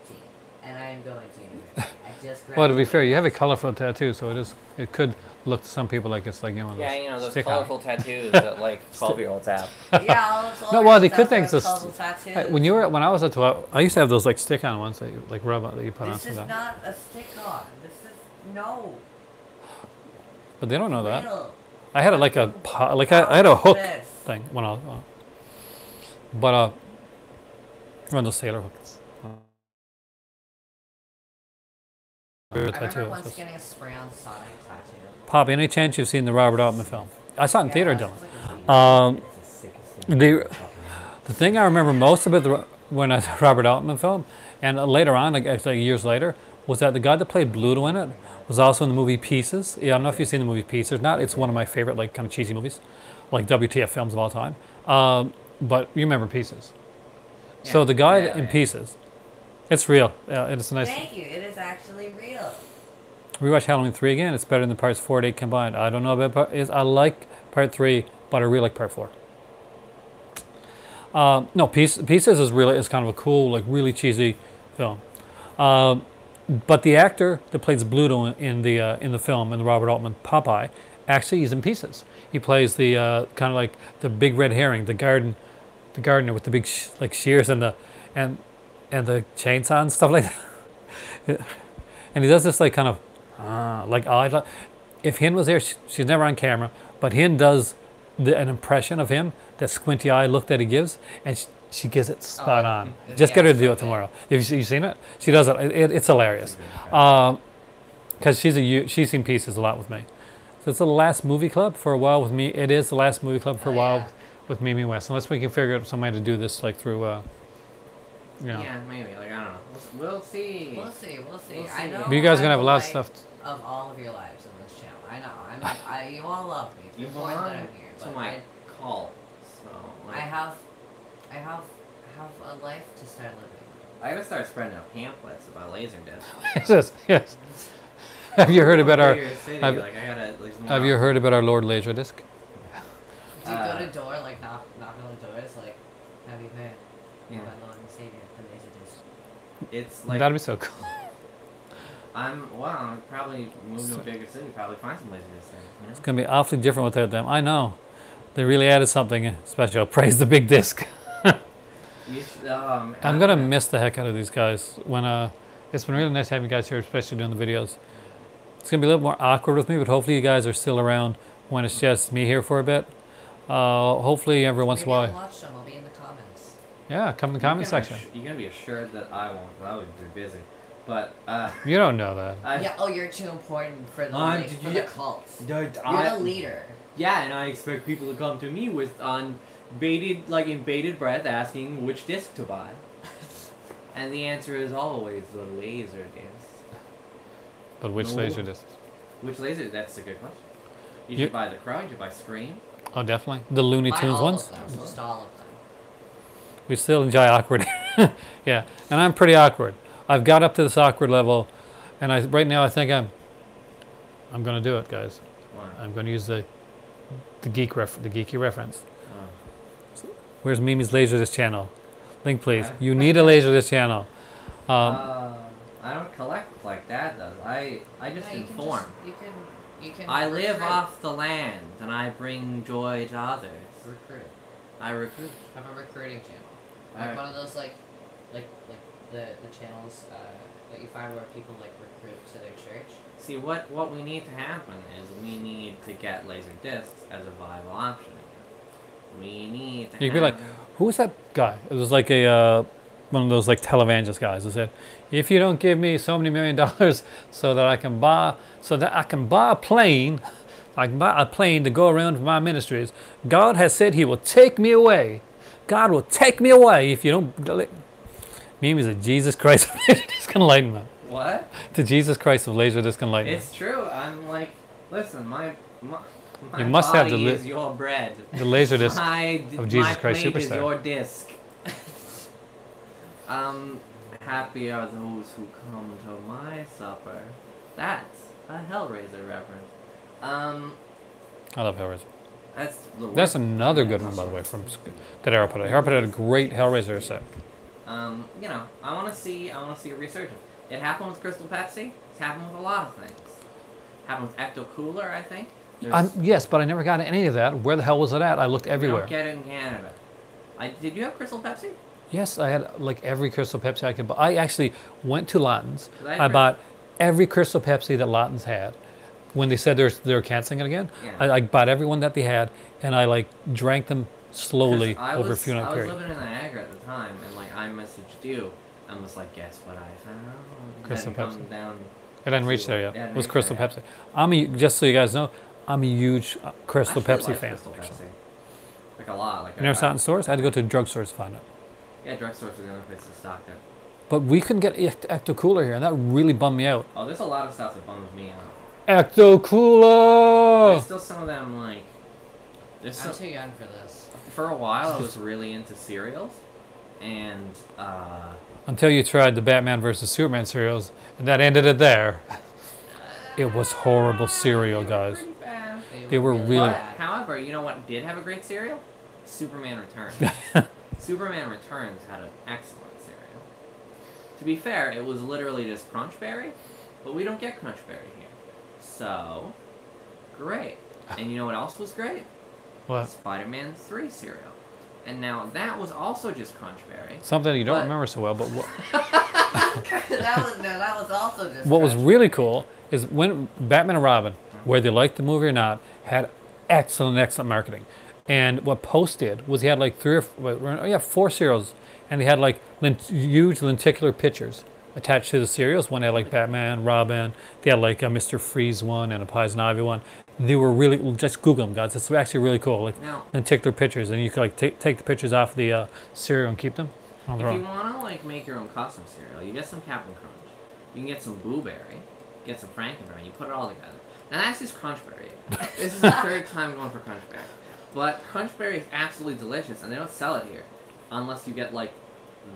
and I am going to university. I just Well, to be graduated. fair, you have a colorful tattoo, so it could look to some people like it's Yeah, those stick on. colorful tattoos that 12-year-olds have. Yeah, all those No, well, they older could stuff think are this. colorful tattoos. When I was at 12, I used to have those stick-on ones that you rub on that you put on. This is sometimes. not a stick-on. This is no. But they don't know that. Real. I had I had a hook This. thing when I was, but run those sailor hooks. I remember Tattoo. once getting a spray-on Sonic tattoo. Pop, any chance you've seen the Robert Altman film? I saw it in theater, Dylan. The thing I remember most about when I saw Robert Altman film, and later on, actually years later, was that the guy that played Bluto in it was also in the movie Pieces. Yeah, I don't know if you've seen the movie Pieces or not. It's one of my favorite, kind of cheesy movies, WTF films of all time. But you remember Pieces. So the guy in Pieces, it's real. It's a nice. Thank you. It is actually real. Rewatch Halloween 3 again. It's better than parts 4 and 8 combined. I don't know about I like part 3, but I really like part 4. No, Pieces is kind of a cool, really cheesy film. But the actor that plays Bluto in the film, in the Robert Altman Popeye, actually is in Pieces. He plays the kind of the big red herring, the gardener with the big shears and the chainsaw and stuff like that. And he does this like kind of like eye. If Hin was there, she's never on camera, but Hin does an impression of him, that squinty eye look that he gives, and she gives it spot on. Just get her to do it tomorrow. Have you seen it? She does it. It's hilarious. Because she's seen pieces a lot with me. So it's the last movie club for a while with me. It is the last movie club for a while with Mimi West, unless we can figure out some way to do this like through. Yeah, maybe. Like I don't know. We'll see. We'll see. We'll I know. But you guys are gonna have a lot of stuff. Of all of your lives on this channel. I know. You all love me. You More belong than I'm here. to But my cult. So like, I have a life to start living. I gotta start spreading out pamphlets about Laserdiscs. Yes. Have you heard about our? Have you heard about our Lord Laserdisc? Do you go to door, like knock on the doors, like, have you heard? Yeah. My Lord and Savior, the Laserdisc. It's like That'd be so cool. I'm probably move to a bigger city, probably find some Laserdiscs there. You know? It's gonna be awfully different without them. I know. They really added something special. Praise the big disc. I'm gonna miss the heck out of these guys. It's been really nice having you guys here, especially doing the videos. It's gonna be a little more awkward with me, but hopefully you guys are still around when it's just me here for a bit. Hopefully every once in a while. Maybe I'll watch them. I'll be in the comments. Yeah, come in the comment section. You're gonna be assured that I won't. I would be busy. But you don't know that. Yeah. Oh, you're too important for the the cults. You're the leader. Yeah, and I expect people to come to me with in bated breath asking which disc to buy. And the answer is always the Laserdisc. But which Laserdisc? Which laser? That's a good question. You should buy the Crow. You should buy Scream. Oh, definitely. The Looney Tunes ones. Most all of them. We still enjoy awkward. Yeah, and I'm pretty awkward. I've got up to this awkward level, and right now I think I'm going to do it, guys. Why? I'm going to use the geeky reference. Where's Mimi's Laserdisc channel? Link, please. You need a Laserdisc channel. I don't collect like that, though. I just inform. You can I live off the land, and I bring joy to others. Recruit. I recruit. Have a recruiting channel. Like one of those like the channels that you find where people like recruit to their church. See, what we need to happen is we need to get Laserdiscs as a viable option again. We need to. You'd be like, who was that guy? It was like a one of those like televangelist guys who said, if you don't give me so many $1 million so that I can buy a plane, I can buy a plane to go around for my ministries, God has said he will take me away. God will take me away if you don't. Mimi's a Jesus Christ of Laserdisc Enlightenment. What? To Jesus Christ of Laserdisc Enlightenment. It's true. I'm like, listen, my you must have is your bread. The Laserdisc of Jesus Christ Superstar. Superstar. Is your disc. Happy are those who come to my supper. That's a Hellraiser reference. I love Hellraiser. That's another good one, by the way, from that Arrow put out. Arrow put out a great Hellraiser set. You know, I want to see a resurgence. It happened with Crystal Pepsi. It's happened with a lot of things. Happened with Ecto Cooler, I think. Yes, but I never got any of that. Where the hell was it at? I looked everywhere. You don't get it in Canada. Did you have Crystal Pepsi? Yes, I had like every Crystal Pepsi I could buy. I actually went to Lawton's. I bought every Crystal Pepsi that Lawton's had. When they said they were canceling it again, yeah. I bought every one that they had, and I like drank them slowly over a few night period. I was living in Niagara at the time, and like I messaged you, and was like, guess what I found? Crystal Pepsi. Down it hadn't reached there yet. It was Crystal Pepsi. Just so you guys know, I'm a huge Crystal Pepsi fan. Crystal Pepsi. Like a lot. Like you never saw it in stores? I had to go to drugstores to find it. Yeah, drugstores are the only place to stock it. But we couldn't get Ecto Cooler here, and that really bummed me out. Oh, there's a lot of stuff that bums me out. Ecto Cooler! There's still some of them, like... I'm too young for this. For a while, I was really into cereals, and, until you tried the Batman vs. Superman cereals, and that ended it there. It was horrible cereal, guys. They were really... However, you know what did have a great cereal? Superman Returns. Superman Returns had an excellent cereal. To be fair, it was literally just Crunchberry, but we don't get Crunchberry here. So, great. And you know what else was great? What? Spider-Man 3 cereal. And now that was also just Crunchberry. Something you don't But- remember so well, but what, that was also just. what was Crunch. really cool is when Batman and Robin, whether you liked the movie or not, had excellent marketing. And what Post did was he had like 4 serials, and they had like huge lenticular pictures attached to the serials. One had like Batman, Robin. They had like a Mr. Freeze one and a Poison Ivy one. They were really, just Google them, guys. It's actually really cool. Like Now- lenticular pictures, and you could like take the pictures off the cereal and keep them. On If their you own. want to like make your own custom cereal, you get some Captain Crunch. You can get some Blueberry, get some Frankenberry, you put it all together. Now that's just Crunchberry. This is the third time going for Crunchberry. But Crunchberry is absolutely delicious, and they don't sell it here. Unless you get like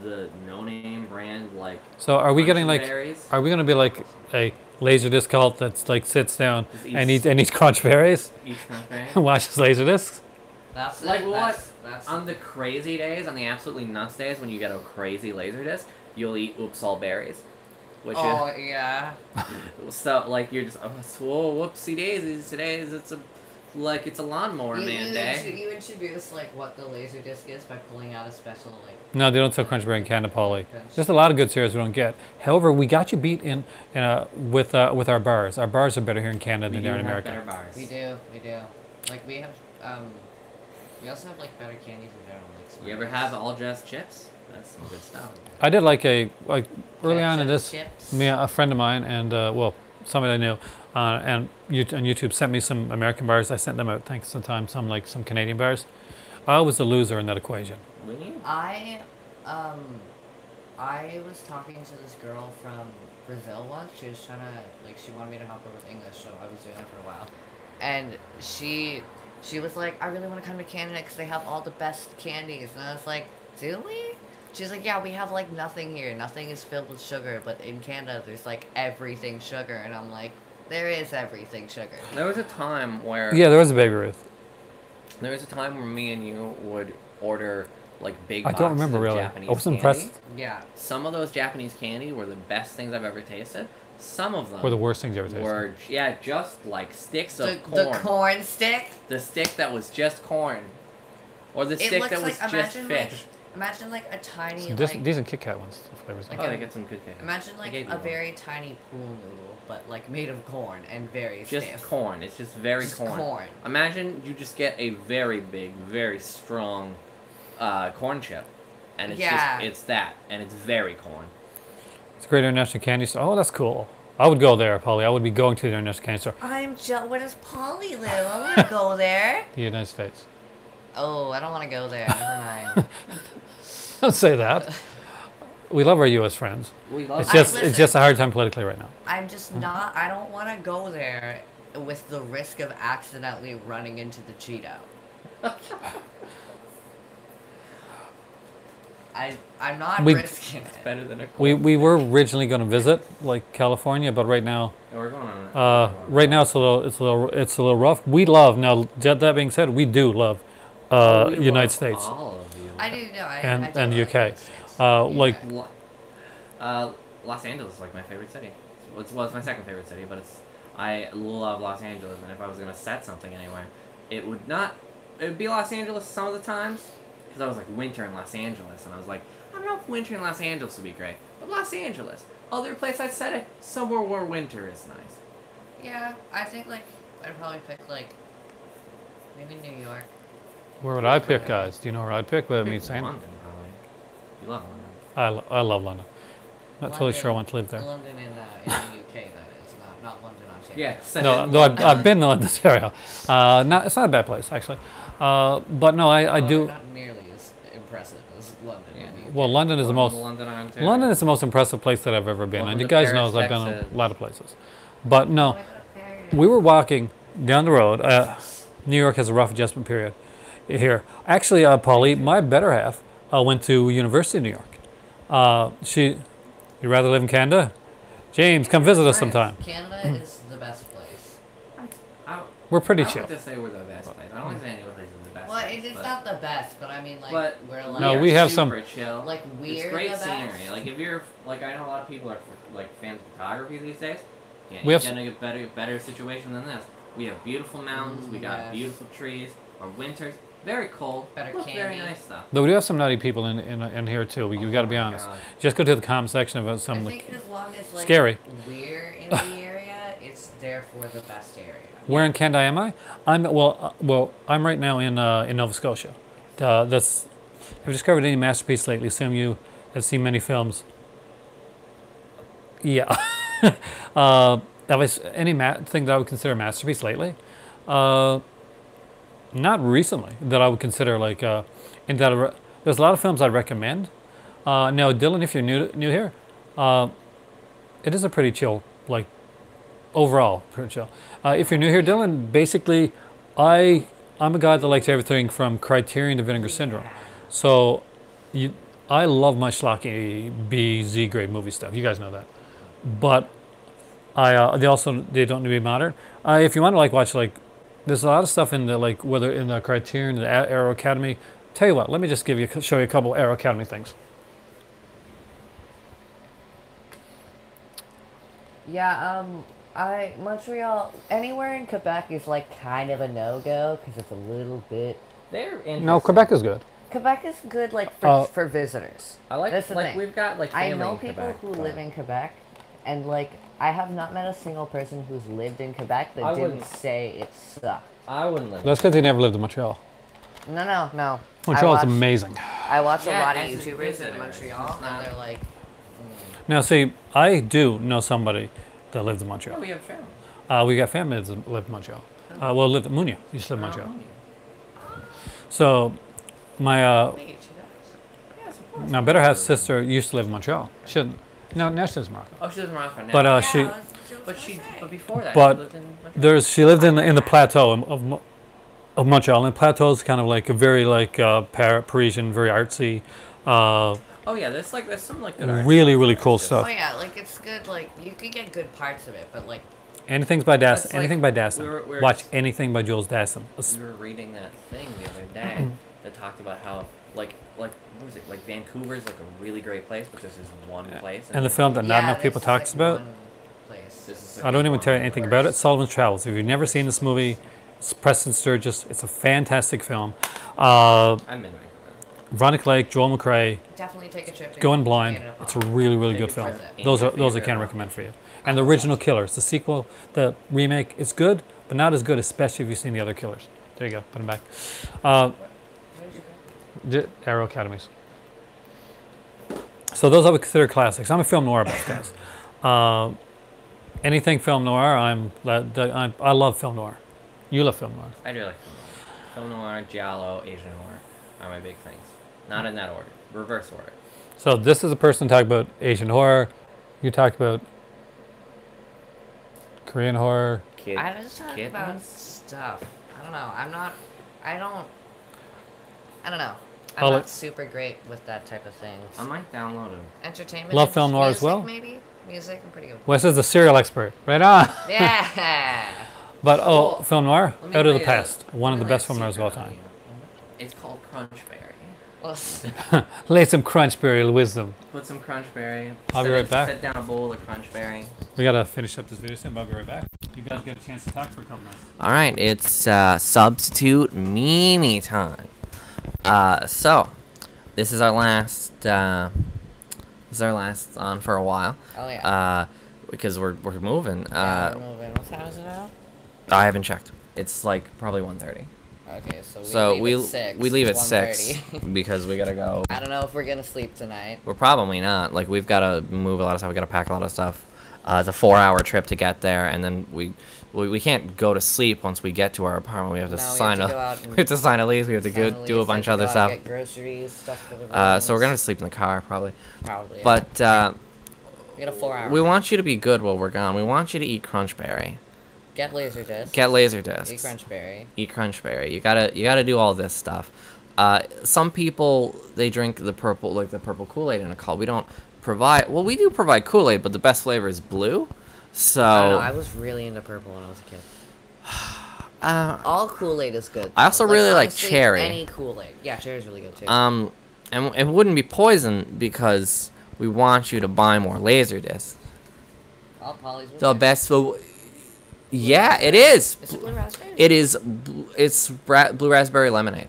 the no-name brand like So are we getting like? Berries. Are we going to be like a Laserdisc cult that's like sits down Just and eats- eats crunch berries Each Crunchberry. and watches Laserdiscs? That's Like it. what? That's On the crazy days, on the absolutely nuts days when you get a crazy Laserdisc, you'll eat Oops All Berries. Which oh yeah. is so like you're just whoopsie daisies. Today's it's a lawnmower man day. You introduce like what the Laserdisc is by pulling out a special like. No, they don't sell crunch berry in Canada, Polly. Crunch. There's a lot of good cereals we don't get. However, we got you beat with our bars. Our bars are better here in Canada We than do they are in have America. better bars. We do. Like we have we also have like better candies in general. Like You ever Smarties. have all just chips? That's some good stuff. I did like early on in Ketchup this. chips. Me, a friend of mine, and somebody I knew, and on YouTube sent me some American bars. I sent them out. Thanks sometimes some Canadian bars. I was the loser in that equation. Really? I was talking to this girl from Brazil once. She was trying to she wanted me to help her with English, so I was doing it for a while. And she was like, I really want to come to Canada because they have all the best candies. And I was like, do we? She's like, yeah, we have like nothing here. Nothing is filled with sugar, but in Canada there's like everything sugar. And I'm like, there is everything sugar. There was a time where Yeah, there was a Baby Ruth. there was a time where me and you would order like big I boxes don't remember of really. Japanese I was candy. impressed. Yeah. Some of those Japanese candy were the best things I've ever tasted. Some of them Were the worst things you ever tasted. were just like sticks of The corn. corn stick. The stick that was just corn, or the It stick looks that was like just imagine fish. imagine like a tiny Some like decent Kit Kat ones. The flavors. Like Oh, a- they get some good things. imagine I like gave you a one. very tiny pool noodle, but like made of corn and very Just stiff. corn. It's just very Just corn. corn. Imagine you just get a very big, very strong corn chip, and it's Yeah. just it's that, and it's very corn. It's a great international candy store. Oh, that's cool. I would go there, Polly. I would be going to the international candy store. Where does Polly live? I want to go there. The United States. Oh, I don't want to go there. Never mind. Don't say that. We love our U.S. friends. We love It's I- just listen. it's just a hard time politically right now. I'm just not. I don't want to go there with the risk of accidentally running into the Cheeto. I'm not We- risking it. better than a We were originally going to visit like California, but right now We're going on. right now it's a little rough. We love now. That being said, we do love We United love States All of you. I do know. I do and love the UK. United States. Like Los Angeles is like my favorite city. It's my second favorite city, but I love Los Angeles, and if I was gonna set something anywhere, it would be Los Angeles some of the times, because I was like winter in Los Angeles, and I was like, I don't know if winter in Los Angeles would be great, but Los Angeles, other place I'd set it, somewhere where winter is nice. Yeah, I think like I'd probably pick like maybe New York. where would I pick, guys? Do you know where I'd pick? Without me Pick saying, London, probably. You love London. I love London. Not totally sure I want to live there. London in the UK, that is not London, Ontario. Yeah. set No, it- no, I've been to London, Ontario. It's not a bad place actually. But no, I Oh, do. Not nearly as impressive as London. Yeah. in the UK. Well, London is the most. London, Ontario. London is the most impressive place that I've ever been, Welcome and you to guys Paris, know I've been Texas. a lot of places. But no, Oh, I got Paris. we were walking down the road. New York has a rough adjustment period here. Actually, Polly, my better half, went to University of New York. You rather live in Canada? James, come visit us sometime. Canada is the best place. We're pretty I chill. like to say we're the best place. I don't like to say any place is the best Well, place. it's but- not the best, but I mean like But we're like No, are we have some- super chill. like It's we're great the scenery. best. Like if you're like I know a lot of people are like fans of photography these days. Yeah, We you're have getting a better situation than this. We have beautiful mountains. We got Yes. beautiful trees. Our winters, Very cold. Better Look, very candy. nice stuff. Though we do have some nutty people in here too. We got to be my honest. God. Just go to the comment section about I some think as long as like scary. we're in the area, it's therefore the best area. Where in Canada am I? I'm right now in Nova Scotia. That's have you discovered any masterpiece lately? Assume you have seen many films. Yeah. Have I any thing that I would consider a masterpiece lately? Not recently that I would consider like there's a lot of films I'd recommend. Now, Dylan, if you're new here, it is a pretty chill, like overall pretty chill. If you're new here, Dylan, basically, I'm a guy that likes everything from Criterion to Vinegar Syndrome. So, I love my schlocky B Z grade movie stuff. You guys know that, but they don't need to be modern. If you want to like watch like there's a lot of stuff in the like whether in the Criterion, the Arrow Academy. Tell you what, let me just show you a couple Arrow Academy things. Yeah, Montreal, anywhere in Quebec is like kind of a no-go because it's a little bit. They're interesting. No, Quebec is good. Quebec is good like for visitors. I like That's the like thing. we've got like I family know in people Quebec, who but live in Quebec, and like I have not met a single person who's lived in Quebec that I didn't wouldn't- say it sucked. I wouldn't live. That's because they never lived in Montreal. No. Montreal's amazing. I watch Yeah, a lot of as a YouTubers visitor, in Montreal, it's not- and they're like, Now, see, I do know somebody that lives in Yeah, Montreal. we have family. We got family that live in Montreal. Well, lived in Munia. Used to live in Montreal. Oh, So, my "Wait, she does." yes, of course. now better half sister used to live in Montreal. She didn't. No, now she lives in Morocco. Oh, she lives in Morocco now. But Yeah, she, but before that, But she lived in Montreal. she lived in the plateau of Montreal, and the plateau is kind of like a very like Parisian, very artsy, Oh yeah, there's some like good art really stuff really there. cool It's just- Oh stuff. yeah, like it's good. Like you could get good parts of it, but like Anything's by That's Dassin. like- Anything by Dassin. we were Watch just- anything by Jules Dassin. We were reading that thing the other day that talked about how like what was it, like Vancouver's like a really great place, but there's this one place. And the film that not enough people this is, talks like, about. one place. This is I don't even one tell you of the anything about it. worst. Sullivan's Travels. If you've never seen this movie, it's Preston Sturges. It's a fantastic film. Uh, I'm in Vancouver. Veronica Lake, Joel McRae, Definitely take a trip. to Going Blind. Canada. It's a really really Take good a film. trip to Those I Canada. can recommend for you. And the original Killers, the sequel, the remake, it's good, but not as good, especially if you've seen the other Killers. There you go. Put them back. Arrow Academies. So those I would consider classics. I'm a film noir buff, guys. Anything film noir, I love film noir. You love film noir. I do like film noir, giallo, Asian noir are my big things. Not in that order. Reverse order. So this is a person talking about Asian horror. You talk about Korean horror. Kid. I just talk kid about ones? stuff. I don't know. I don't know. I'll I'm let- not super great with that type of things. I might download them. Entertainment. Love and film noir as music, well? Maybe music. I'm pretty good. Wes is the serial expert. Right on. Yeah. But Well, film noir, Let me out of the lay a- past. One of let the me lay a best film noirs of all secret on time. you. It's called Crunchberry. Well, Lay some crunchberry wisdom. Put some Crunchberry. I'll be right back. Set down a bowl of Crunchberry. We gotta finish up this video soon, but I'll be right back. You guys get a chance to talk for a couple minutes. All right, it's substitute Mimi time. So this is our last. This is our last on for a while. oh yeah. Because we're moving. Yeah, we're moving. What time is it now? I haven't checked. It's like probably 1:30. Okay, so we So leave at 6. we leave at 1:30. 6 because we gotta go. I don't know if we're gonna sleep tonight. We're probably not. Like we've gotta move a lot of stuff. We gotta pack a lot of stuff. It's a 4-hour trip to get there, and then we can't go to sleep once we get to our apartment. We have to No, we sign have to a go out and we have to sign a lease. We have to go Finally, do a it's like bunch we of other gotta stuff. Get groceries, stuff for the So we're gonna rooms. sleep in the car probably. Probably. Yeah. But we got a 4-hour. we want you to be good while we're gone. We want you to eat Crunchberry. Get Laserdiscs. Get Laserdiscs. Eat Crunchberry. Eat Crunchberry. You gotta do all this stuff. Some people they drink the purple Kool-Aid in a call. We don't provide. Well, we do provide Kool-Aid, but the best flavor is blue. So I don't know. I was really into purple when I was a kid. All Kool-Aid is good. I also though. really like honestly, cherry. Any Kool-Aid. Yeah, cherry's really good too. and it wouldn't be poison because we want you to buy more Laserdiscs. All Polly's with The it. best. Yeah, it is. Is it blue raspberry? It's blue raspberry lemonade.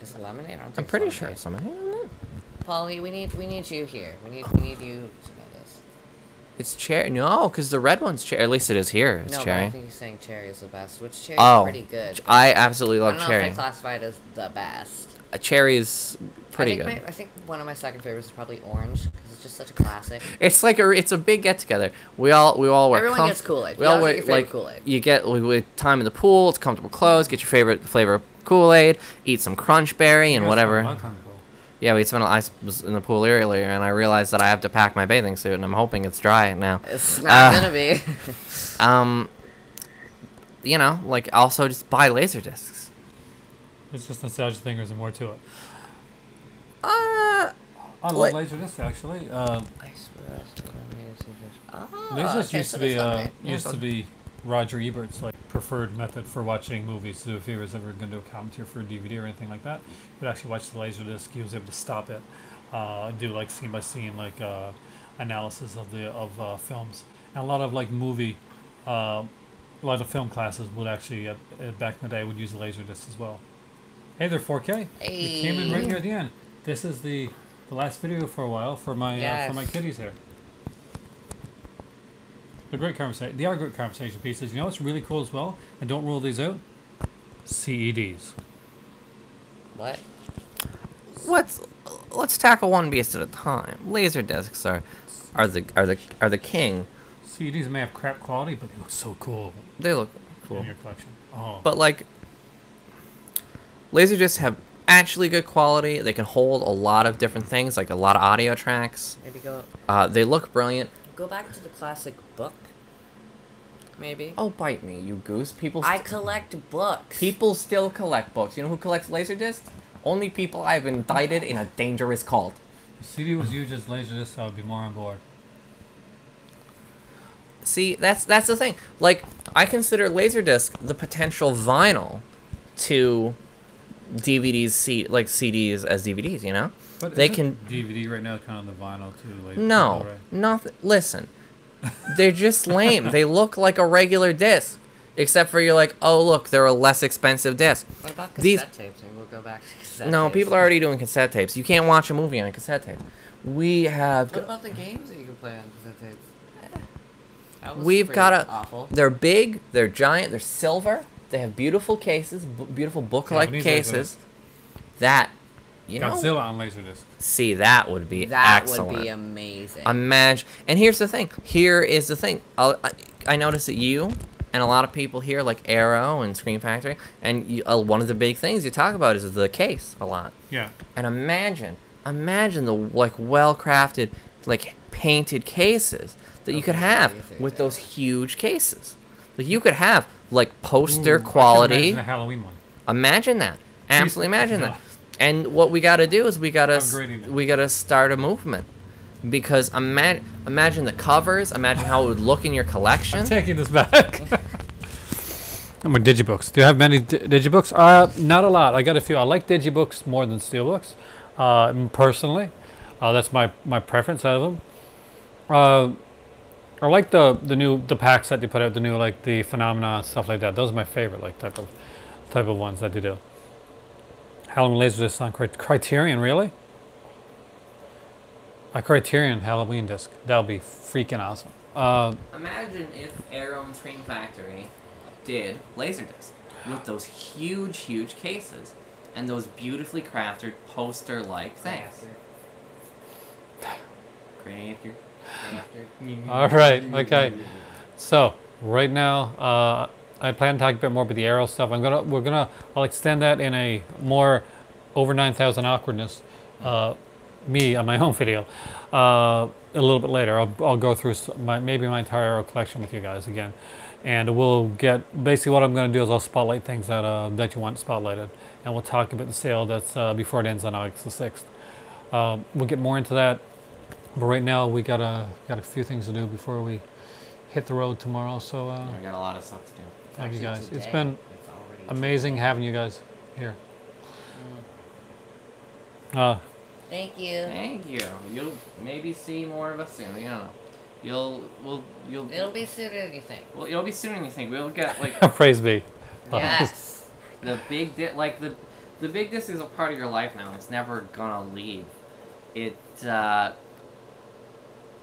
Is it lemonade? I don't I'm think pretty it's sure lemonade. it's lemonade. Paulie, we need you here. We need you to know this. It's cherry. No, because the red one's cherry. At least it is here. It's No, but cherry. I think he's saying cherry is the best. Which cherry Oh, is pretty good. I absolutely I love don't know cherry. if I classify it as the best. A cherry is pretty good. I think one of my second favorites is probably orange because it's just such a classic. It's like it's a big get together. We all wear. Everyone gets Kool-Aid. We You all gotta wear get your favorite like Kool-Aid. you get with time in the pool. It's comfortable clothes. Get your favorite flavor of Kool-Aid. Eat some Crunch Berry and whatever. Yeah, I was in the pool earlier and I realized that I have to pack my bathing suit and I'm hoping it's dry now. It's not gonna be. You know, like also just buy Laserdiscs. It's just nostalgia thing, or is there more to it? Uh, I love Laserdisc actually. Laserdisc used to be Roger Ebert's like preferred method for watching movies. So if he was ever going to do a commentary for a DVD or anything like that, he would actually watch the Laserdisc. He was able to stop it, do like scene by scene like analysis of films, and a lot of like a lot of film classes would actually back in the day would use the Laserdisc as well. Hey, they're 4K. It came in right here at the end. This is the last video for a while for my kiddies here. They're great conversation. They are great conversation pieces. You know what's really cool as well, and don't rule these out. CEDs. What? Let's tackle one beast at a time. Laserdiscs are the king. CEDs may have crap quality, but they look so cool. They look cool In your collection. Oh. But like, Laserdiscs have actually good quality. They can hold a lot of different things, like a lot of audio tracks. Maybe go. They look brilliant. Go back to the classic book. Maybe. Oh, bite me, you goose! I collect books. People still collect books. You know who collects Laserdiscs? Only people I've indicted in a dangerous cult. If CD was used as Laserdisc, I would be more on board. See, that's the thing. Like, I consider Laserdisc the potential vinyl to DVDs, like CDs as DVDs. You know, But they isn't can. DVD right now kind of the vinyl too. Like No, nothing. Listen, they're just lame. They look like a regular disc, except for you're like, oh look, they're a less expensive disc. What about cassette These tapes? Maybe we'll go back to cassette no, tapes. people are already doing cassette tapes. You can't watch a movie on a cassette tape. We have. What about the games that you can play on cassette tapes? That was We've pretty got a. awful. They're big. They're giant. They're silver. They have beautiful cases, beautiful book-like Japanese cases. That, you know. Godzilla on Laserdisc. See, that would be That excellent. would be amazing. Imagine. And here's the thing. Here is the thing. I noticed that you and a lot of people here, like Arrow and Screen Factory, and one of the big things you talk about is the case a lot. Yeah. And imagine the like well-crafted, like painted cases that you could have with those huge cases. Like you could have like poster quality. I can imagine a Halloween one. Imagine that. Absolutely imagine that. And what we got to do is we got to start a movement. Because imagine the covers, imagine how it would look in your collection. I'm taking this back. I'm a digibooks. Do you have many digibooks? Not a lot. I got a few. I like digibooks more than steelbooks, personally. That's my preference out of them. I like the packs that they put out, the new like the Phenomena stuff like that. Those are my favorite like type of ones that they do. Halloween Laserdisc on Criterion, really? A Criterion Halloween disc. That would be freaking awesome. Imagine if Arrow and Screen Factory did Laserdisc with those huge cases and those beautifully crafted poster-like things. Great. All right. Okay. So right now, I plan to talk a bit more about the Arrow stuff. I'll extend that in a more over 9,000 awkwardness. Me on my own video. A little bit later, I'll go through maybe my entire Arrow collection with you guys again, and we'll get basically what I'm going to do is I'll spotlight things that you want spotlighted, and we'll talk about the sale that's before it ends on August the 6th. We'll get more into that. But right now we got a few things to do before we hit the road tomorrow. So I got a lot of stuff to do. thank you guys. It's been amazing having you guys here. Thank you. Thank you. You'll maybe see more of us soon. You don't know. It'll be sooner than you think. Well, it'll be sooner than you think. We'll get like Praise be. Yes. the big The big disc is a part of your life now. It's never gonna leave. It,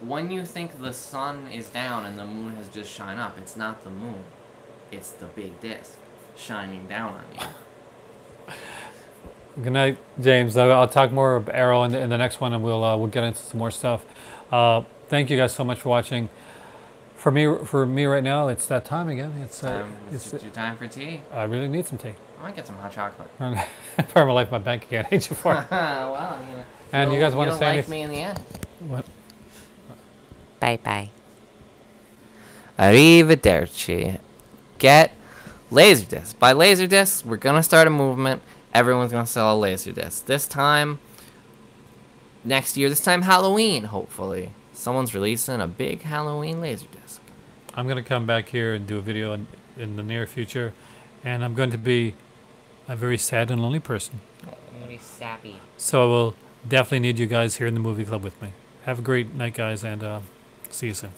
when you think the sun is down and the moon has just shined up, it's not the moon. It's the big disc shining down on you. Good night, James. I'll talk more of Arrow in the next one, and we'll get into some more stuff. Thank you guys so much for watching. For me right now, it's that time again. It's your time for tea. I really need some tea. I might get some hot chocolate. Part of my life, my bank account. Hate you for it. Well, And you guys want to say like anything? me in the end. What? Bye. Arrivederci. Get Laserdiscs. By Laserdiscs, we're gonna start a movement. Everyone's gonna sell a Laserdisc. This time, next year, this time Halloween, hopefully. Someone's releasing a big Halloween Laserdisc. I'm going to come back here and do a video in the near future, and I'm going to be a very sad and lonely person. I'm gonna be sappy. So I will definitely need you guys here in the movie club with me. Have a great night, guys, and see you soon.